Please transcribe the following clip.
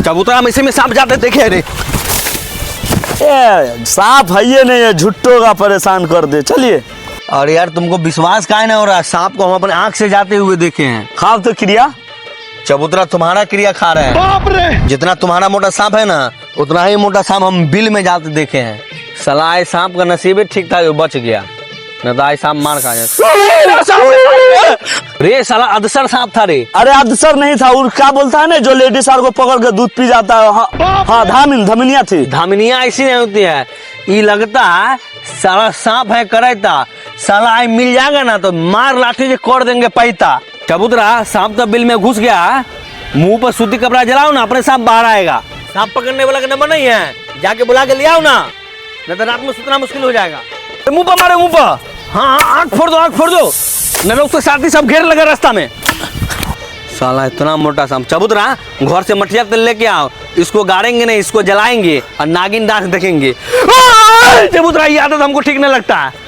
चबूतरा में इसी में सांप जाते देखे रे। सांप है ये नहीं है, झुट्टो का परेशान कर दे। चलिए। और यार तुमको विश्वास काहे ना हो रहा, सांप को हम अपने आंख से जाते हुए देखे हैं। खाओ तो क्रिया। चबूतरा तुम्हारा क्रिया खा रहे हैं। बाप रे। जितना तुम्हारा मोटा सांप है ना, उतना ही मोटा सांप हम बिल में जाते देखे हैं। साला ये सांप का नसीब ठीक था, जो बच गया, न तो आई सांप मार खा जाए। रे साला अदसर सांप था रे। अरे अदसर नहीं था, और क्या बोलता है ना, जो लेडीज को पकड़ के दूध पी जाता है। हाँ धमिनिया थी। धामिनिया ऐसी नहीं होती है, ये लगता है साला सांप है करता। साला आई मिल जाएगा ना तो मार लाठी से कोड़ देंगे पैता। चबूतरा सांप तो बिल में घुस गया, मुंह पर सूती कपड़ा जलाओ ना, अपने सांप बाहर आएगा। सांप पकड़ने वाला का नंबर नहीं है, जाके बुला के ले आओ ना, नहीं तो रात में सुतना मुश्किल हो जाएगा। मुंह पर मारे, मुंह पर। हाँ आँख फोड़ दो, आँख फोड़ दो, नहीं तो उसके साथी सब घेर लगे रास्ता में। साला इतना मोटा सांप। चबूतरा घर से मटिया तेल लेके आओ, इसको गाड़ेंगे नहीं, इसको जलाएंगे और नागिन डांस देखेंगे। चबूतरा ये आदत हमको ठीक नहीं लगता है।